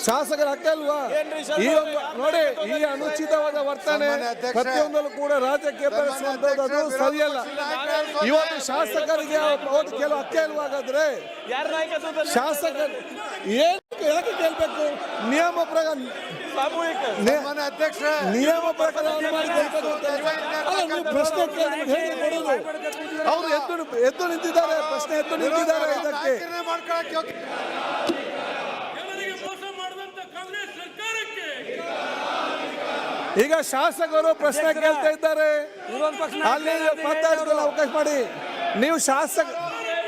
ಶಾಸಕರ ಹಕ್ಕ ಅಲ್ವಾ? ಈ ಒಂದು ನೋಡಿ, ಈ ಅನುಚಿತವಾದ ವರ್ತನೆ ಪ್ರತಿಯೊಂದಲ್ಲೂ ಕೂಡ ರಾಜ್ಯಕ್ಕೆ ಬೆಳೆಸುವಂತದ್ದು ಸರಿಯಲ್ಲ. ಇವತ್ತು ಶಾಸಕರಿಗೆ ಓಟ್ ಕೇಳುವ ಹಕ್ಕ ಇಲ್ವಾ? ಹಾಗಾದ್ರೆ ಶಾಸಕರು ಯಾಕೆ ಕೇಳ್ಬೇಕು? ನಿಯಮ ಪ್ರಕಾರ ನಿಯಮ ಪ್ರಕಾರ ಪ್ರಶ್ನೆ ಹೇಗೆ ಕೊಡೋದು? ಅವರು ಎದ್ದು ನಿಂತಿದ್ದಾರೆ, ಪ್ರಶ್ನೆ ಎದ್ದು ನಿಂತಿದ್ದಾರೆ. ಇದಕ್ಕೆ ಈಗ ಶಾಸಕರು ಪ್ರಶ್ನೆ ಕೇಳ್ತಾ ಇದ್ದಾರೆ, ಅಲ್ಲಿ ಮಾತಾಡೋದಕ್ಕೆ ಅವಕಾಶ ಮಾಡಿ.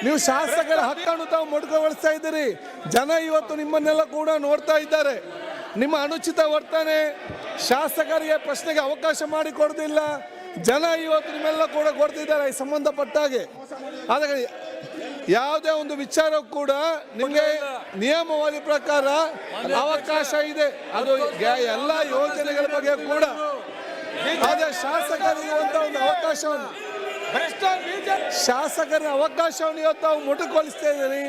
ನೀವು ಶಾಸಕರ ಹಕ್ಕನ್ನು ತಾವು ಮೊಟಕುಗೊಳಿಸ್ತಾ ಇದ್ದೀರಿ. ಜನ ಇವತ್ತು ನಿಮ್ಮನ್ನೆಲ್ಲ ಕೂಡ ನೋಡ್ತಾ ಇದ್ದಾರೆ. ನಿಮ್ಮ ಅನುಚಿತ ವರ್ತನೆ ಶಾಸಕರಿಗೆ ಪ್ರಶ್ನೆಗೆ ಅವಕಾಶ ಮಾಡಿ ಕೊಡುವುದಿಲ್ಲ. ಜನ ಇವತ್ತು ನಿಮ್ಮೆಲ್ಲ ಕೂಡ ಕೊಡ್ತಿದ್ದಾರೆ ಈ ಸಂಬಂಧಪಟ್ಟ ಹಾಗೆ. ಆದರೆ ಯಾವುದೇ ಒಂದು ವಿಚಾರ ಕೂಡ ನಿಮಗೆ ನಿಯಮವಾದಿ ಪ್ರಕಾರ ಅವಕಾಶ ಇದೆ. ಅದು ಎಲ್ಲ ಯೋಜನೆಗಳ ಬಗ್ಗೆ ಕೂಡ ಅದೇ ಶಾಸಕರಿಗೆ ಒಂದು ಅವಕಾಶವನ್ನು ಇವತ್ತು ತಾವು ಮೊಟಕುಗೊಳಿಸ್ತಾ ಇದ್ದೀರಿ.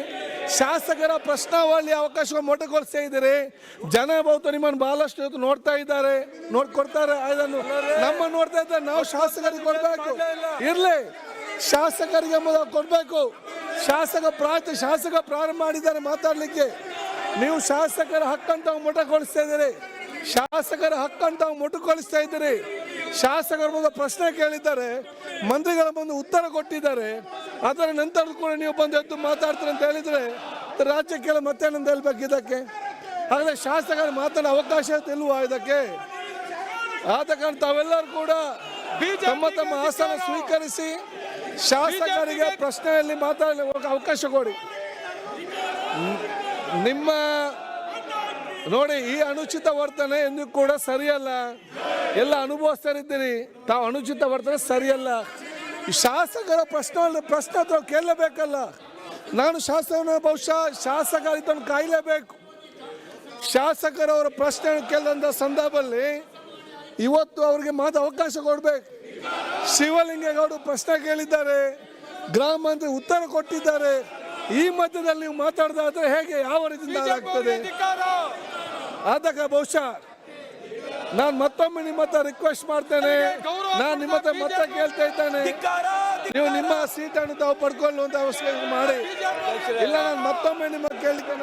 ಶಾಸಕರ ಪ್ರಶ್ನಾವಳಿ ಅವಕಾಶವನ್ನು ಮೊಟಕುಗೊಳಿಸ್ತಾ ಇದ್ದೀರಿ. ಜನ ಬಹುತ ನಿಮ್ಮನ್ನು ಬಹಳಷ್ಟು ಇವತ್ತು ನೋಡ್ತಾ ಇದ್ದಾರೆ, ನೋಡ್ಕೊಡ್ತಾರೆ. ಅದನ್ನು ನಮ್ಮ ನೋಡ್ತಾ ಇದ್ದಾರೆ. ನಾವು ಶಾಸಕರಿಗೆ ಕೊಡ್ಬೇಕು, ಇರ್ಲಿ ಶಾಸಕರಿಗೆ ಕೊಡ್ಬೇಕು. ಶಾಸಕ ಪ್ರಾರಂಭ ಮಾಡಿದ್ದಾರೆ ಮಾತಾಡ್ಲಿಕ್ಕೆ. ನೀವು ಶಾಸಕರ ಹಕ್ಕಂತ ಮೊಟಕುಗೊಳಿಸ್ತಾ ಇದ್ದೀರಿ. ಶಾಸಕರ ಮುಂದೆ ಪ್ರಶ್ನೆ ಕೇಳಿದ್ದಾರೆ, ಮಂತ್ರಿಗಳ ಮುಂದೆ ಉತ್ತರ ಕೊಟ್ಟಿದ್ದಾರೆ. ಅದರ ನಂತರ ಕೂಡ ನೀವು ಬಂದು ಎದ್ದು ಮಾತಾಡ್ತೀರಿ ಅಂತ ಹೇಳಿದ್ರೆ ರಾಜ್ಯಕ್ಕೆಲ್ಲ ಮತ್ತೇನಂತ ಹೇಳ್ಬೇಕು ಇದಕ್ಕೆ? ಹಾಗಾದ್ರೆ ಶಾಸಕರ ಮಾತಾಡೋ ಅವಕಾಶ ಇಲ್ವಾ ಇದಕ್ಕೆ? ಆದ ಕಾರಣ ತಾವೆಲ್ಲರೂ ಕೂಡ ತಮ್ಮ ಆಸನ ಸ್ವೀಕರಿಸಿ ಶಾಸಕರಿಗೆ ಪ್ರಶ್ನೆಯಲ್ಲಿ ಮಾತಾಡಲು ಅವಕಾಶ ಕೊಡಿ. ನಿಮ್ಮ ನೋಡಿ, ಈ ಅನುಚಿತ ವರ್ತನೆ ಎಂದು ಕೂಡ ಸರಿಯಲ್ಲ. ಎಲ್ಲ ಅನುಭವಿಸ್ತಾರಿದ್ದೀರಿ ತಾವು. ಅನುಚಿತ ವರ್ತನೆ ಸರಿಯಲ್ಲ. ಶಾಸಕರ ಪ್ರಶ್ನೆ ತಾವು ಕೇಳಲೇಬೇಕಲ್ಲ. ನಾನು ಬಹುಶಃ ಶಾಸಕರ ಇದನ್ನು ಕಾಯಲೇಬೇಕು. ಶಾಸಕರವರ ಪ್ರಶ್ನೆ ಕೇಳಿದಂಥ ಸಂದರ್ಭದಲ್ಲಿ ಇವತ್ತು ಅವರಿಗೆ ಅವಕಾಶ ಕೊಡಬೇಕು. ಶಿವಲಿಂಗೇಗೌಡರು ಪ್ರಶ್ನೆ ಕೇಳಿದ್ದಾರೆ, ಗ್ರಾಮ ಮಂತ್ರಿ ಉತ್ತರ ಕೊಟ್ಟಿದ್ದಾರೆ. ಈ ಮಧ್ಯದಲ್ಲಿ ನೀವು ಮಾತಾಡೋದಾದ್ರೆ ಹೇಗೆ, ಯಾವ ರೀತಿಯಿಂದ ಆಗ್ತದೆ? ಆದಾಗ ಬಹುಶಃ ನಾನು ಮತ್ತೊಮ್ಮೆ ನಿಮ್ಮ ಹತ್ರ ರಿಕ್ವೆಸ್ಟ್ ಮಾಡ್ತೇನೆ. ನಾನು ನಿಮ್ಮ ಹತ್ರ ಮತ್ತೆ ಕೇಳ್ತಾ ಇದ್ದೇನೆ, ನೀವು ನಿಮ್ಮ ಸೀಟನ್ನು ತಾವು ಪಡ್ಕೊಳ್ಳುವಂತ ಅವಶ್ಯಕತೆ ಮಾಡಿ. ಇಲ್ಲ, ನಾನು ಮತ್ತೊಮ್ಮೆ ನಿಮ್ಮ ಕೇಳಿಕೆ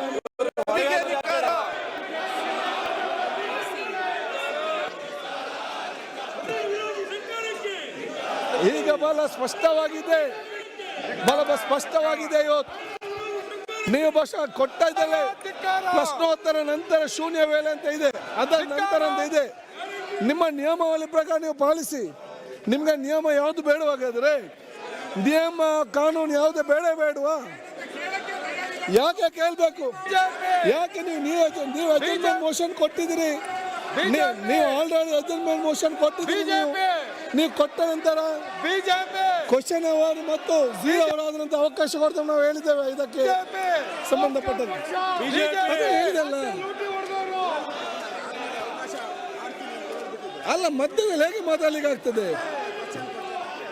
ಈಗ ಬಹಳ ಸ್ಪಷ್ಟವಾಗಿದೆ. ಇವತ್ತು ನೀವು ಬಹುಶಃ ಕೊಡ್ತಾ ಇದ್ದಲ್ಲ, ಪ್ರಶ್ನೋತ್ತರ ನಂತರ ಶೂನ್ಯ ವೇಳೆ ಅಂತ ಇದೆ, ಅದರ ನಂತರ ಅಂತ ಇದೆ. ನಿಮ್ಮ ನಿಯಮಾವಳಿ ಪ್ರಕಾರ ನೀವು ಪಾಲಿಸಿ. ನಿಮ್ಗೆ ನಿಯಮ ಯಾವುದು ಬೇಡವಾಗಾದ್ರೆ, ನಿಯಮ ಕಾನೂನು ಯಾವುದು ಬೇಡವಾ? ಯಾಕೆ ಕೇಳಬೇಕು? ಯಾಕೆ ನೀವು ಅಜೆಂಡ್ಮೆಂಟ್ ಮೋಷನ್ ಕೊಟ್ಟಿದ್ದೀರಿ? ನೀವು ಆಲ್ರೆಡಿ ಅಜೆಂಡ್ಮೆಂಟ್ ಮೋಷನ್ ಕೊಟ್ಟಿದ್ದೀರಿ. ನೀವು ಕೊಟ್ಟ ನಂತರ ಕ್ವಶನ್ ಅವರ್ ಮತ್ತು 0 ಅವರ್ ಆದ ನಂತರ ಅವಕಾಶ ಕೊಡ್ತೇವೆ ನಾವು ಹೇಳಿದ್ದೇವೆ. ಇದಕ್ಕೆ ಸಂಬಂಧಪಟ್ಟಂತೆ ಹೇಳಿದಲ್ಲ ಅಲ್ಲ, ಮಧ್ಯದಲ್ಲಿ ಹೇಗೆ ಮಾತಾಡ್ಲಿಕ್ಕೆ ಆಗ್ತದೆ?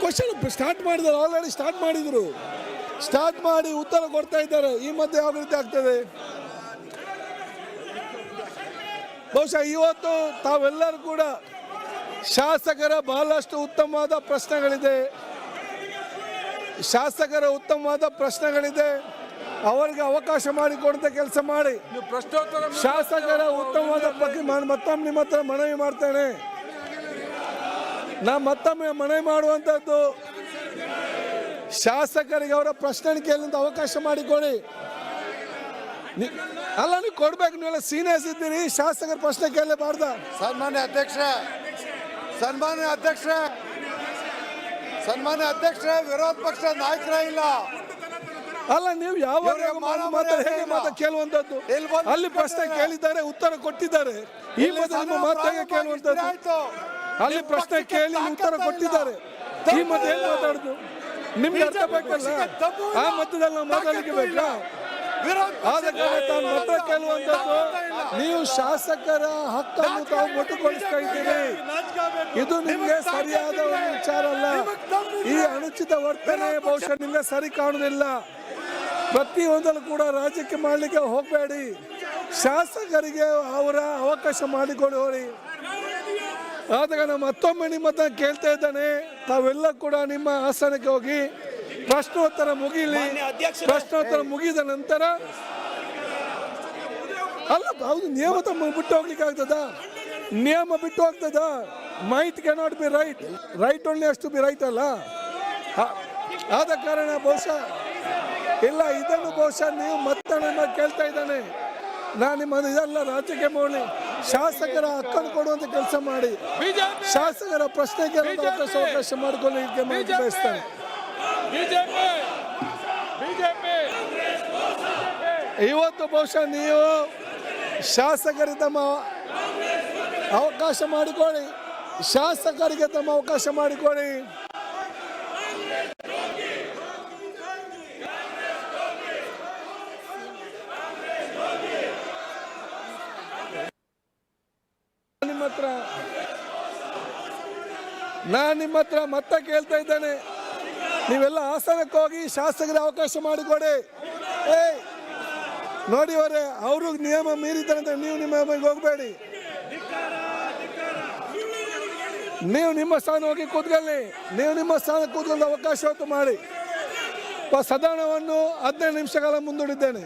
ಕ್ವಶನ್ ಸ್ಟಾರ್ಟ್ ಮಾಡಿದ್ದಾರೆ, ಆಲ್ರೆಡಿ ಸ್ಟಾರ್ಟ್ ಮಾಡಿ ಉತ್ತರ ಕೊಡ್ತಾ ಇದ್ದಾರೆ. ಈ ಮಧ್ಯೆ ಯಾವ ರೀತಿ ಆಗ್ತದೆ? ಬಹುಶಃ ಇವತ್ತು ತಾವೆಲ್ಲರೂ ಕೂಡ ಶಾಸಕರ ಬಹಳಷ್ಟು ಉತ್ತಮವಾದ ಪ್ರಶ್ನೆಗಳಿದೆ. ಅವರಿಗೆ ಅವಕಾಶ ಮಾಡಿಕೊಡುವಂತ ಕೆಲಸ ಮಾಡಿ. ಶಾಸಕರ ಉತ್ತಮವಾದ ಬಗ್ಗೆ ಮತ್ತೊಮ್ಮೆ ನಿಮ್ಮ ಹತ್ರ ಮನವಿ ಮಾಡ್ತೇನೆ. ಮತ್ತೊಮ್ಮೆ ಮನವಿ ಮಾಡುವಂಥದ್ದು, ಶಾಸಕರಿಗೆ ಅವರ ಪ್ರಶ್ನೆ ಕೇಳುವಂತ ಅವಕಾಶ ಮಾಡಿಕೊಡಿ. ಅಲ್ಲ, ನೀವು ಕೊಡ್ಬೇಕು. ನೀವೆಲ್ಲ ಸೀನಿಯರ್ಸ್ ಇದ್ದೀರಿ, ಶಾಸಕರ ಪ್ರಶ್ನೆ ಕೇಳಲೇಬಾರ್ದ? ಸನ್ಮಾನ್ಯ ಅಧ್ಯಕ್ಷರೇ, ವಿರೋಧ ಪಕ್ಷ ನಾಯಕರ ಇಲ್ಲ. ಅಲ್ಲ, ನೀವು ಯಾವ ಹೇಗೆ ಕೇಳುವಂತದ್ದು? ಅಲ್ಲಿ ಪ್ರಶ್ನೆ ಕೇಳಿದ್ದಾರೆ, ಉತ್ತರ ಕೊಟ್ಟಿದ್ದಾರೆ. ಈ ಮಧ್ಯೆ ನಿಮ್ಮ ಮಾತಾಗೆ ಕೇಳುವಂತದ್ದು. ಅಲ್ಲಿ ಪ್ರಶ್ನೆ ಕೇಳಿ ಉತ್ತರ ಕೊಟ್ಟಿದ್ದಾರೆ. ಈ ಮಧ್ಯೆ ಏನ್ ಮಾತಾಡುದು? ನಿಮ್ಗೆ ಅರ್ಥ ಬೇಕಲ್ಲ. ಆ ಮಧ್ಯದಲ್ಲಿ ನಾವು ಮಾತಾಡಲಿಕ್ಕೆ ಬೇಕಾ? ಆದ ಕಾರಣ ತಾವು ಮತ ಕೇಳುವಂತದ್ದು, ನೀವು ಶಾಸಕರ ಹಕ್ಕನ್ನು ತಾವು ಮೊಟಕುಗೊಳಿಸ್ತಾ ಇದ್ದೀರಿ. ಇದು ನಿಮ್ಗೆ ಸರಿಯಾದ ಒಂದು ವಿಚಾರ ಅಲ್ಲ. ಈ ಅನುಚಿತ ವರ್ತನೆ ಬಹುಶಃ ನಿಮ್ಗೆ ಸರಿ ಕಾಣುವುದಿಲ್ಲ. ಪ್ರತಿಯೊಂದನ್ನು ಕೂಡ ರಾಜ್ಯಕ್ಕೆ ಮಾಡಲಿಕ್ಕೆ ಹೋಗಬೇಡಿ. ಶಾಸಕರಿಗೆ ಅವರ ಅವಕಾಶ ಮಾಡಿಕೊಡಿ. ಆದ ಕಾರಣ ಮತ್ತೊಮ್ಮೆ ನಿಮ್ಮ ಹತ್ರ ಕೇಳ್ತಾ ಇದ್ದಾನೆ, ತಾವೆಲ್ಲ ಕೂಡ ನಿಮ್ಮ ಆಸನಕ್ಕೆ ಹೋಗಿ ಪ್ರಶ್ನೋತ್ತರ ಮುಗಿಲಿ. ಪ್ರಶ್ನೋತ್ತರ ಮುಗಿದ ನಂತರ ಅಲ್ಲ, ಹೌದು, ನಿಯಮ ಬಿಟ್ಟು ಹೋಗ್ಲಿಕ್ಕೆ ಆಗ್ತದ? ನಿಯಮ ಬಿಟ್ಟು ಹೋಗ್ತದ? Might cannot be right, right only ಅಷ್ಟು ಬಿ ರೈಟ್ ಅಲ್ಲ. ಆದ ಕಾರಣ ಬಹುಶಃ ಇಲ್ಲ, ಇದನ್ನು ಬಹುಶಃ ನೀವು ಮತ್ತೆ ನನ್ನ ಕೇಳ್ತಾ ಇದ್ದಾನೆ. ನಾನು ನಿಮ್ಮ ಇದೆಲ್ಲ ರಾಜ್ಯಕ್ಕೆ ಮಾಡಿ ಶಾಸಕರ ಹಕ್ಕನ್ನು ಕೊಡುವಂತ ಕೆಲಸ ಮಾಡಿ, ಶಾಸಕರ ಪ್ರಶ್ನೆಗೆ ಅವಕಾಶ ಮಾಡಿಕೊಳ್ಳಲಿಕ್ಕೆ ಬಯಸ್ತಾನೆ. ಇವತ್ತು ಬಹುಶಃ ನೀವು ಶಾಸಕರಿಗೆ ತಮ್ಮ ಅವಕಾಶ ಮಾಡಿಕೊಳ್ಳಿ, ಶಾಸಕರಿಗೆ ತಮ್ಮ ಅವಕಾಶ ಮಾಡಿಕೊಳ್ಳಿ. ನಾನು ನಿಮ್ಮ ಹತ್ರ ಮತ್ತೆ ಕೇಳ್ತಾ ಇದ್ದೇನೆ, ನೀವೆಲ್ಲ ಹಾಸನಕ್ಕೆ ಹೋಗಿ ಶಾಸಕರ ಅವಕಾಶ ಮಾಡಿಕೊಡಿ. ನೋಡಿ ಅವರೇ, ಅವರು ನಿಯಮ ಮೀರಿದ್ದಾರೆ, ನೀವು ನಿಮ್ಮ ಹೋಗಬೇಡಿ. ನೀವು ನಿಮ್ಮ ಸ್ಥಾನ ಹೋಗಿ ಕೂತ್ಕೊಳ್ಳಿ, ನೀವು ನಿಮ್ಮ ಸ್ಥಾನ ಕೂತ್ಕೊಂಡು ಅವಕಾಶ ಹೊತ್ತು ಮಾಡಿ. ಸದನವನ್ನು 15 ನಿಮಿಷಗಳ ಮುಂದೂಡಿದ್ದೇನೆ.